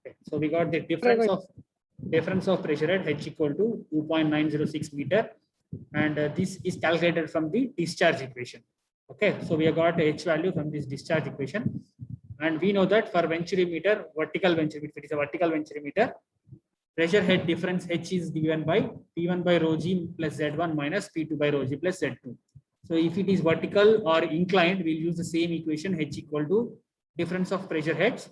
Okay. So we got the difference of pressure at H equal to 2.906 meter, and this is calculated from the discharge equation. Okay, so we have got H value from this discharge equation, and we know that for venturimeter, vertical venturimeter, if it is a vertical venturimeter, pressure head difference H is given by P1 by rho g plus Z1 minus P2 by rho g plus Z2. So if it is vertical or inclined, we'll use the same equation, H equal to difference of pressure heads.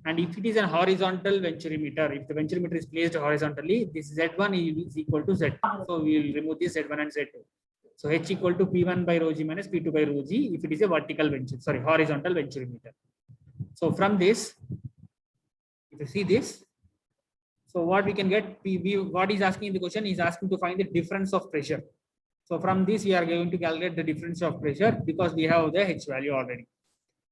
And if it is a horizontal venturimeter, if the venturimeter is placed horizontally, this Z1 is equal to Z2. So we will remove this Z1 and Z2. So H equal to P1 by rho g minus P2 by rho g if it is a horizontal venturimeter. So from this, if you see this, so what we can get, what is asking in the question is asking to find the difference of pressure. So from this, we are going to calculate the difference of pressure because we have the H value already.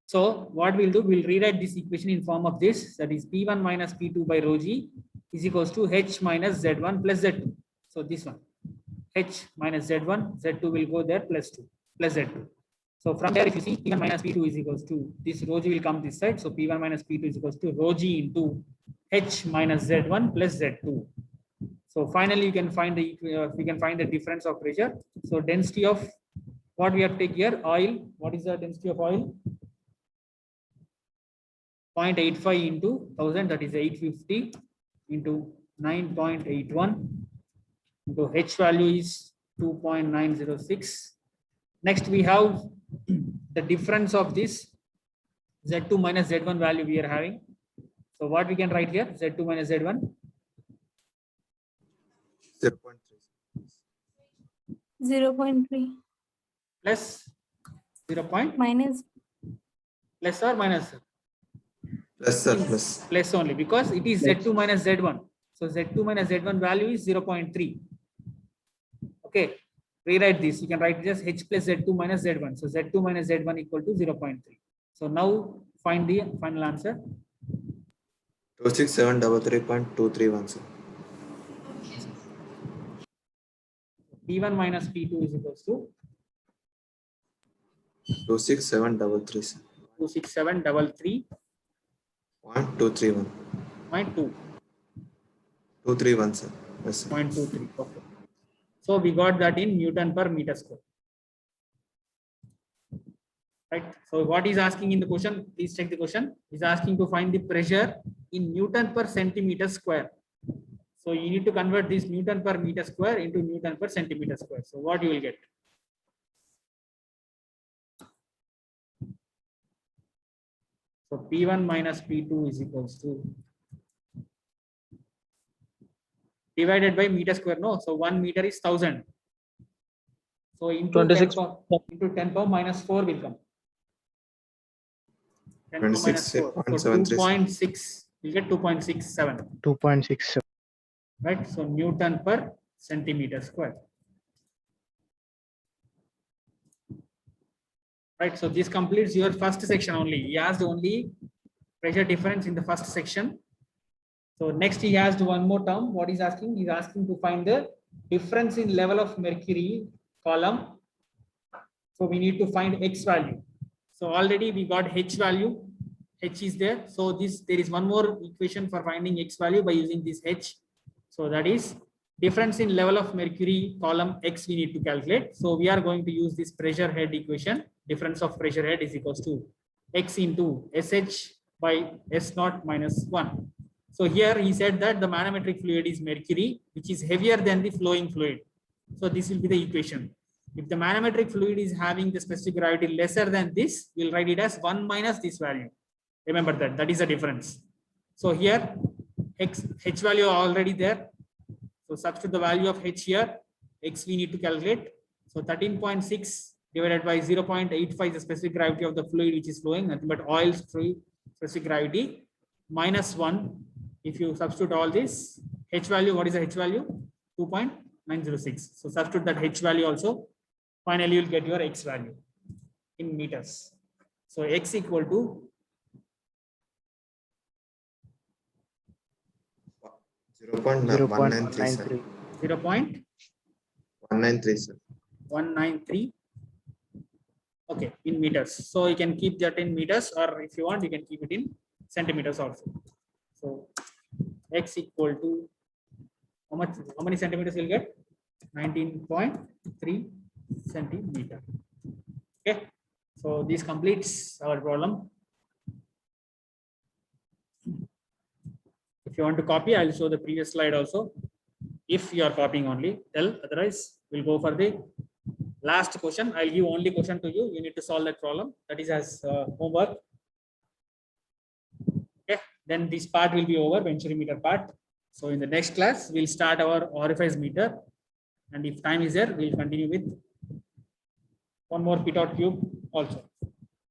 So what we'll do, we'll rewrite this equation in form of this, that is P1 minus P2 by rho g is equals to H minus Z1 plus Z2. So this one, H minus Z1, Z2 will go there plus Z2. So from there, if you see P1 minus P2 is equals to this rho g will come this side. So P1 minus P2 is equals to rho g into H minus Z1 plus Z2. So finally, you can find we can find the difference of pressure. So density of what we have to take here, oil. What is the density of oil? 0.85 into 1000, that is 850 into 9.81 into H value is 2.906. Next, we have the difference of this Z2 minus Z1 value we are having. So what we can write here, Z2 minus Z1? 0.3 plus 0. minus Plus or minus? Plus, sir, plus. Plus only, because it is Z2 minus Z1. So Z2 minus Z1 value is 0.3. Okay, rewrite this. You can write just H plus Z2 minus Z1. So Z2 minus Z1 equal to 0.3. So now find the final answer. 26733.231, sir. P1 minus P2 is equals to 26733, sir. 26733.2. 231. 231, sir. Yes, sir. 0.23. Okay. So we got that in Newton per meter square. Right. So what is asking in the question? Please check the question. Is asking to find the pressure in Newton per centimeter square. So you need to convert this Newton per meter square into Newton per centimeter square. So what you will get? So P1 minus P2 is equals to divided by meter square. No, so 1 meter is 1000. So into 26. 10 power minus 4 will come. 10 power minus 4. So 2.6. You get 2.67. 2.67. Right. So Newton per centimeter square. Right. So this completes your first section only. He asked only pressure difference in the first section. So next he asked one more term. What is asking? He's asking to find the difference in level of mercury column. So we need to find X value. So already we got H value. H is there. So there is one more equation for finding X value by using this H. So that is difference in level of mercury column X we need to calculate. So we are going to use this pressure head equation. Difference of pressure head is equals to X into SH by S0 minus 1. So here he said that the manometric fluid is mercury, which is heavier than the flowing fluid. So this will be the equation. If the manometric fluid is having the specific gravity lesser than this, we'll write it as 1 minus this value. Remember that is the difference. So here H value already there. So substitute the value of H here. X we need to calculate. So 13.6 divided by 0.85 is the specific gravity of the fluid which is flowing, nothing but oil's fluid specific gravity, minus 1. If you substitute all this, H value, what is the H value? 2.906. So substitute that H value also. Finally, you'll get your X value in meters. So X equal to 0.193, sir. 0.193, sir. Okay, in meters. So you can keep that in meters, or if you want, you can keep it in centimeters also. So X equal to how much? How many centimeters we'll get? 19.3 centimeter. Okay. So this completes our problem. If you want to copy, I'll show the previous slide also. If you are copying only, tell. Otherwise, we'll go for the last question. I'll give only question to you. You need to solve that problem. That is as homework. Okay. Then this part will be over, venturimeter part. So in the next class, we'll start our orifice meter. And if time is there, we'll continue with one more pitot cube also.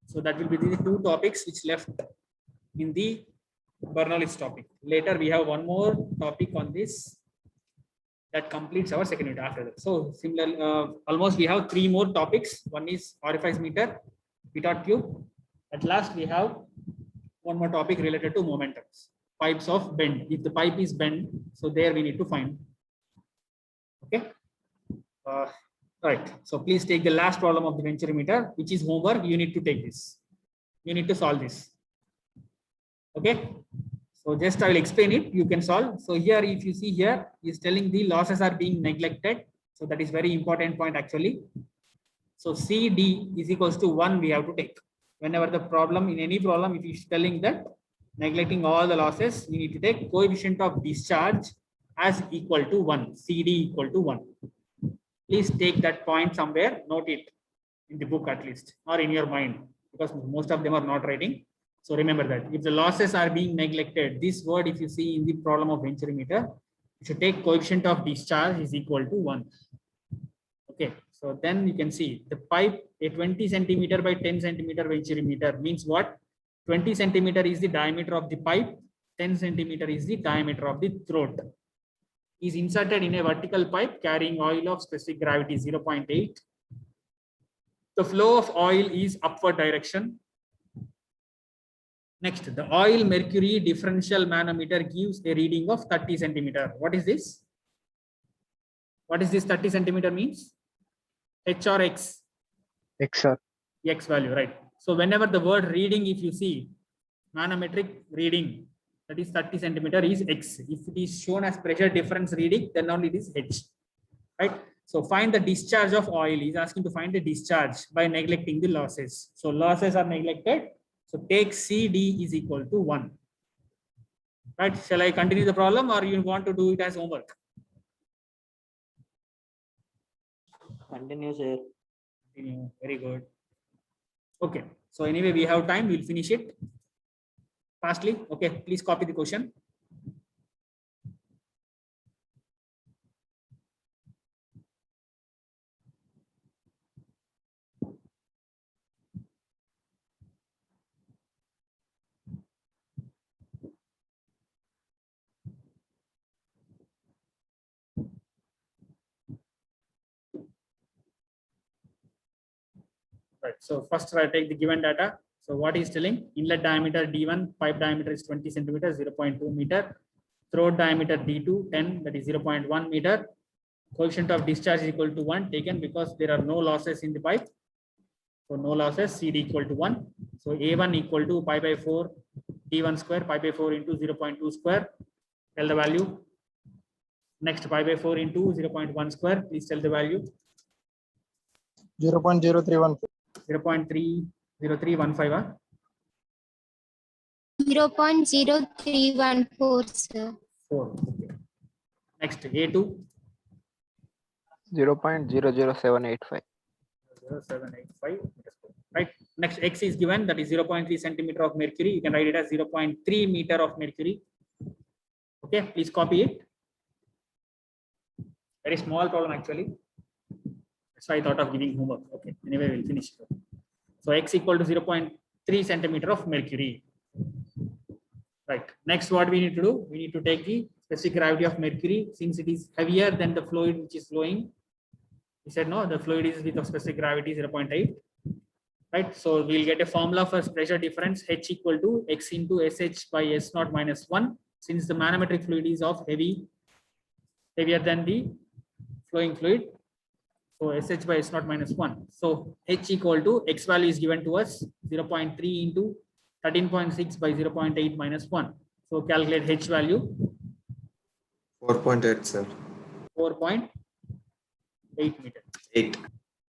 So that will be the two topics which left in the Bernoulli's topic. Later, we have one more topic on this that completes our second unit after that. So similar, almost we have three more topics. One is orifice meter, pitot cube. At last, we have one more topic related to momentums, pipes of bend. If the pipe is bent, so there we need to find. Okay. Right. So please take the last problem of the venturimeter, which is homework. You need to take this. You need to solve this. Okay. So just I will explain it. You can solve. So here, if you see here, is telling the losses are being neglected. So that is very important point actually. So CD is equals to 1 we have to take. Whenever the problem, in any problem, if you is telling that neglecting all the losses, you need to take coefficient of discharge as equal to 1. CD equal to 1. Please take that point somewhere, note it in the book at least, or in your mind, because most of them are not writing. So remember that if the losses are being neglected, this word, if you see in the problem of venturimeter, you should take coefficient of discharge is equal to 1. Okay, so then you can see the pipe, a 20 centimeter by 10 centimeter venturimeter means what? 20 centimeter is the diameter of the pipe, 10 centimeter is the diameter of the throat. Is inserted in a vertical pipe carrying oil of specific gravity 0.8. The flow of oil is upward direction. Next, the oil mercury differential manometer gives a reading of 30 centimeter. What is this? What is this 30 centimeter means? H or X? X, sir. X value, right? So whenever the word reading, if you see manometric reading, that is 30 centimeter is X. If it is shown as pressure difference reading, then only it is H, right? So find the discharge of oil. He's asking to find the discharge by neglecting the losses. So losses are neglected. So take CD is equal to 1. Right? Shall I continue the problem or you want to do it as homework? Continue, sir. Continue. Very good. Okay. So anyway, we have time. We'll finish it fastly. Okay. Please copy the question. Right. So first I take the given data. So what is telling? Inlet diameter D1, pipe diameter is 20 centimeters, 0.2 meter. Throat diameter D2, 10, that is 0.1 meter. Coefficient of discharge is equal to 1 taken because there are no losses in the pipe. So no losses, CD equal to 1. So A1 equal to pi by 4 D1 square, pi by 4 into 0.2 square. Tell the value. Next pi by 4 into 0.1 square. Please tell the value. 0.0314. 0.30315. 0.0314, sir. 4. Okay. Next A2. 0.00785. 0785. Right. Next X is given, that is 0.3 centimeter of mercury. You can write it as 0.3 meter of mercury. Okay, please copy it. Very small problem actually. That's why I thought of giving homework. Okay, anyway, we'll finish. So X equal to 0.3 centimeter of mercury. Right. Next, what we need to do? We need to take the specific gravity of mercury since it is heavier than the fluid which is flowing. He said no, the fluid is with a specific gravity 0.8. Right. So we'll get a formula for pressure difference H equal to X into SH by S0 minus 1. Since the manometric fluid is of heavier than the flowing fluid. So SH by S0 minus 1. So H equal to X value is given to us 0.3 into 13.6 by 0.8 minus 1. So calculate H value. 4.8, sir. 4.8 meter. 8.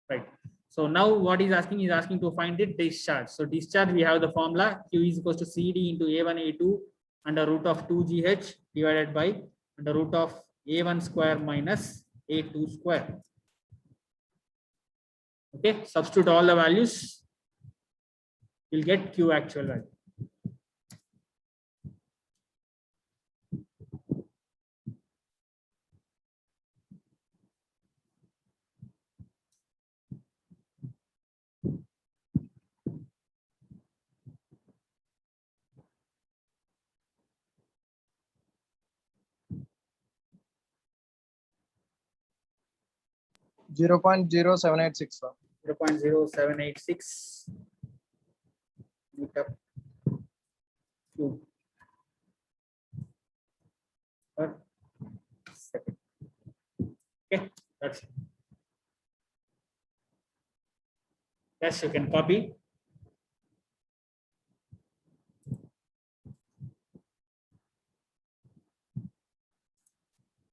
Right. So now what he's asking is asking to find the discharge. So discharge, we have the formula Q is equals to CD into A1 A2 under root of 2GH divided by under root of A1 square minus A2 square. Okay, substitute all the values. You'll get Q actual value. Zero point zero seven eight six, sir. 0.0786 meter cube per second. Okay, that's it. Yes, you can copy.